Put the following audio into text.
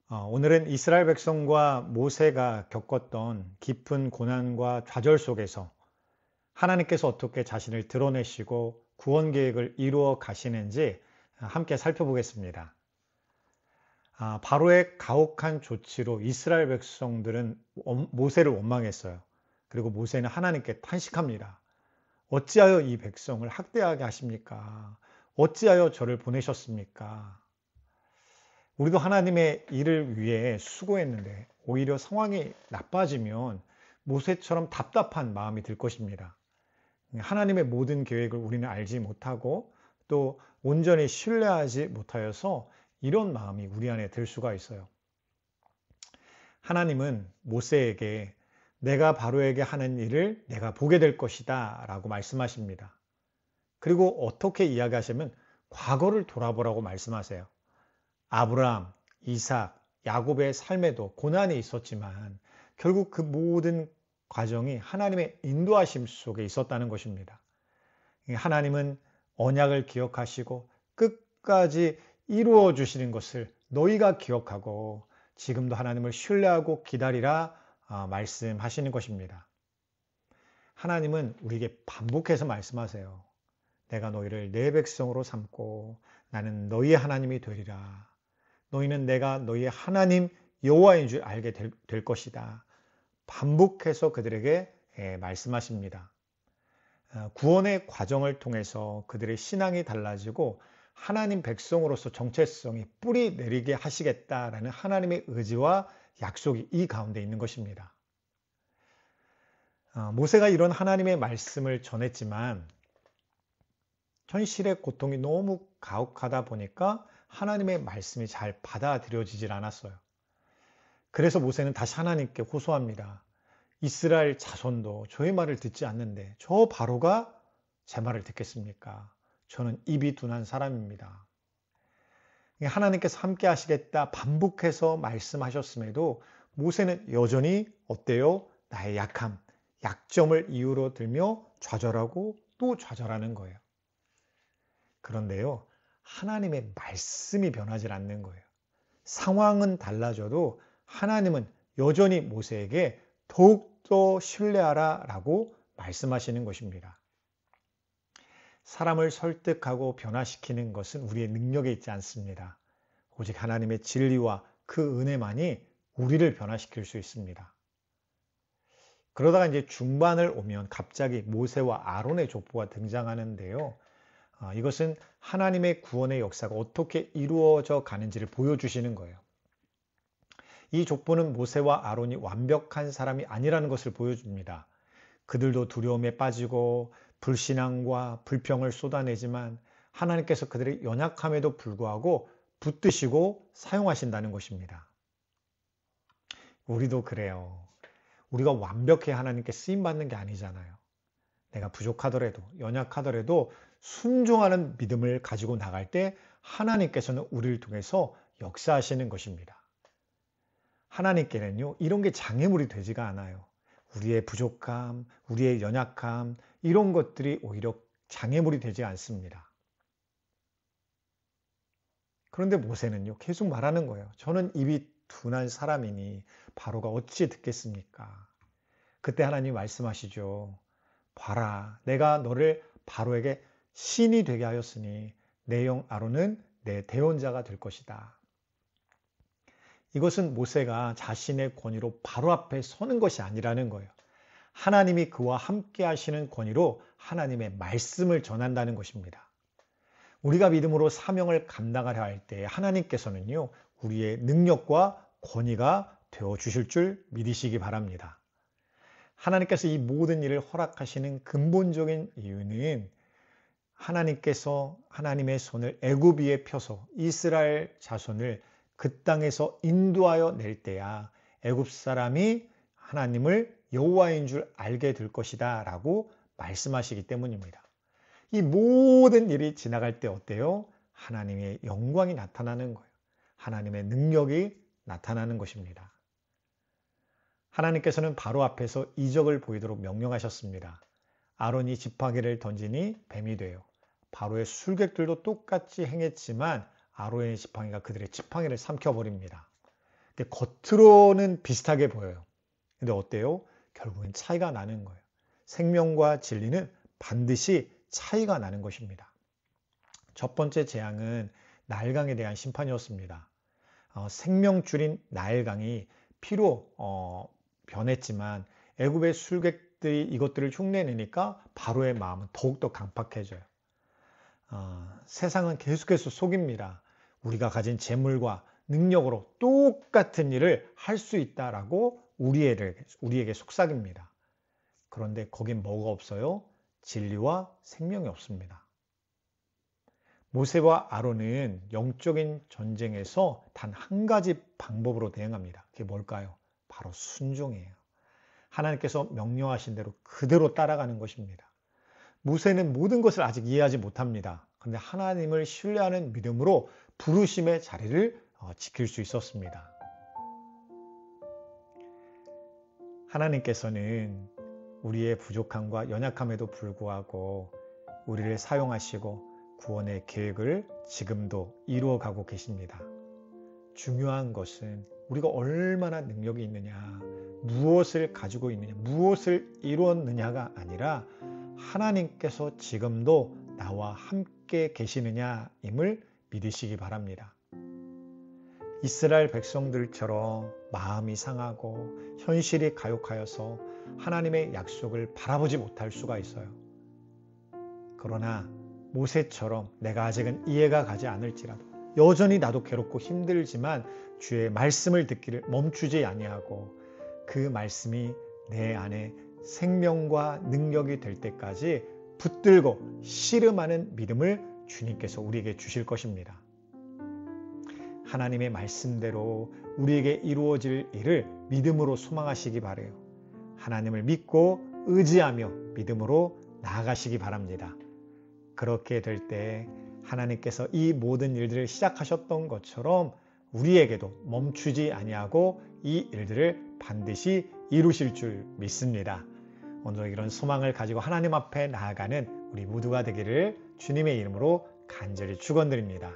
오늘은 이스라엘 백성과 모세가 겪었던 깊은 고난과 좌절 속에서 하나님께서 어떻게 자신을 드러내시고 구원 계획을 이루어 가시는지 함께 살펴보겠습니다. 바로의 가혹한 조치로 이스라엘 백성들은 모세를 원망했어요. 그리고 모세는 하나님께 탄식합니다. 어찌하여 이 백성을 학대하게 하십니까? 어찌하여 저를 보내셨습니까? 우리도 하나님의 일을 위해 수고했는데 오히려 상황이 나빠지면 모세처럼 답답한 마음이 들 것입니다. 하나님의 모든 계획을 우리는 알지 못하고 또 온전히 신뢰하지 못하여서 이런 마음이 우리 안에 들 수가 있어요. 하나님은 모세에게 내가 바로에게 하는 일을 내가 보게 될 것이다 라고 말씀하십니다. 그리고 어떻게 이야기하시면 과거를 돌아보라고 말씀하세요. 아브라함, 이삭, 야곱의 삶에도 고난이 있었지만 결국 그 모든 과정이 하나님의 인도하심 속에 있었다는 것입니다. 하나님은 언약을 기억하시고 끝까지 이루어 주시는 것을 너희가 기억하고 지금도 하나님을 신뢰하고 기다리라 말씀하시는 것입니다. 하나님은 우리에게 반복해서 말씀하세요. 내가 너희를 내 백성으로 삼고 나는 너희의 하나님이 되리라. 너희는 내가 너희의 하나님 여호와인 줄 알게 될 것이다. 반복해서 그들에게 말씀하십니다. 구원의 과정을 통해서 그들의 신앙이 달라지고 하나님 백성으로서 정체성이 뿌리 내리게 하시겠다라는 하나님의 의지와 약속이 이 가운데 있는 것입니다. 모세가 이런 하나님의 말씀을 전했지만 현실의 고통이 너무 가혹하다 보니까 하나님의 말씀이 잘 받아들여지질 않았어요. 그래서 모세는 다시 하나님께 호소합니다. 이스라엘 자손도 저의 말을 듣지 않는데 저 바로가 제 말을 듣겠습니까? 저는 입이 둔한 사람입니다. 하나님께서 함께 하시겠다 반복해서 말씀하셨음에도 모세는 여전히 어때요? 나의 약함, 약점을 이유로 들며 좌절하고 또 좌절하는 거예요. 그런데요, 하나님의 말씀이 변하지 않는 거예요. 상황은 달라져도 하나님은 여전히 모세에게 더욱더 신뢰하라 라고 말씀하시는 것입니다. 사람을 설득하고 변화시키는 것은 우리의 능력에 있지 않습니다. 오직 하나님의 진리와 그 은혜만이 우리를 변화시킬 수 있습니다. 그러다가 이제 중반을 오면 갑자기 모세와 아론의 족보가 등장하는데요. 이것은 하나님의 구원의 역사가 어떻게 이루어져 가는지를 보여주시는 거예요. 이 족보는 모세와 아론이 완벽한 사람이 아니라는 것을 보여줍니다. 그들도 두려움에 빠지고 불신앙과 불평을 쏟아내지만 하나님께서 그들의 연약함에도 불구하고 붙드시고 사용하신다는 것입니다. 우리도 그래요. 우리가 완벽해야 하나님께 쓰임받는 게 아니잖아요. 내가 부족하더라도 연약하더라도 순종하는 믿음을 가지고 나갈 때 하나님께서는 우리를 통해서 역사하시는 것입니다. 하나님께는요, 이런 게 장애물이 되지가 않아요. 우리의 부족함, 우리의 연약함, 이런 것들이 오히려 장애물이 되지 않습니다. 그런데 모세는요, 계속 말하는 거예요. 저는 입이 둔한 사람이니 바로가 어찌 듣겠습니까? 그때 하나님 말씀하시죠. 봐라, 내가 너를 바로에게 신이 되게 하였으니 내 형 아론은 내 대언자가 될 것이다. 이것은 모세가 자신의 권위로 바로 앞에 서는 것이 아니라는 거예요. 하나님이 그와 함께 하시는 권위로 하나님의 말씀을 전한다는 것입니다. 우리가 믿음으로 사명을 감당하려 할 때 하나님께서는요, 우리의 능력과 권위가 되어 주실 줄 믿으시기 바랍니다. 하나님께서 이 모든 일을 허락하시는 근본적인 이유는 하나님께서 하나님의 손을 애굽 위에 펴서 이스라엘 자손을 그 땅에서 인도하여 낼 때야 애굽 사람이 하나님을 여호와인 줄 알게 될 것이다 라고 말씀하시기 때문입니다. 이 모든 일이 지나갈 때 어때요? 하나님의 영광이 나타나는 거예요. 하나님의 능력이 나타나는 것입니다. 하나님께서는 바로 앞에서 이적을 보이도록 명령하셨습니다. 아론이 지팡이를 던지니 뱀이 돼요. 바로의 술객들도 똑같이 행했지만 아론의 지팡이가 그들의 지팡이를 삼켜버립니다. 근데 겉으로는 비슷하게 보여요. 근데 어때요? 결국엔 차이가 나는 거예요. 생명과 진리는 반드시 차이가 나는 것입니다. 첫 번째 재앙은 나일강에 대한 심판이었습니다. 생명줄인 나일강이 피로 변했지만 애굽의 술객들이 이것들을 흉내내니까 바로의 마음은 더욱더 강팍해져요. 세상은 계속해서 속입니다. 우리가 가진 재물과 능력으로 똑같은 일을 할 수 있다라고 우리에게 속삭입니다. 그런데 거긴 뭐가 없어요? 진리와 생명이 없습니다. 모세와 아론은 영적인 전쟁에서 단 한 가지 방법으로 대응합니다. 그게 뭘까요? 바로 순종이에요. 하나님께서 명령하신 대로 그대로 따라가는 것입니다. 모세는 모든 것을 아직 이해하지 못합니다. 그런데 하나님을 신뢰하는 믿음으로 부르심의 자리를 지킬 수 있었습니다. 하나님께서는 우리의 부족함과 연약함에도 불구하고 우리를 사용하시고 구원의 계획을 지금도 이루어가고 계십니다. 중요한 것은 우리가 얼마나 능력이 있느냐, 무엇을 가지고 있느냐, 무엇을 이루었느냐가 아니라 하나님께서 지금도 나와 함께 계시느냐임을 믿으시기 바랍니다. 이스라엘 백성들처럼 마음이 상하고 현실이 가혹하여서 하나님의 약속을 바라보지 못할 수가 있어요. 그러나 모세처럼 내가 아직은 이해가 가지 않을지라도 여전히 나도 괴롭고 힘들지만 주의 말씀을 듣기를 멈추지 아니하고 그 말씀이 내 안에 생명과 능력이 될 때까지 붙들고 씨름하는 믿음을 주님께서 우리에게 주실 것입니다. 하나님의 말씀대로 우리에게 이루어질 일을 믿음으로 소망하시기 바라요. 하나님을 믿고 의지하며 믿음으로 나아가시기 바랍니다. 그렇게 될 때 하나님께서 이 모든 일들을 시작하셨던 것처럼 우리에게도 멈추지 아니하고 이 일들을 반드시 이루실 줄 믿습니다. 오늘 이런 소망을 가지고 하나님 앞에 나아가는 우리 모두가 되기를 주님의 이름으로 간절히 축원드립니다.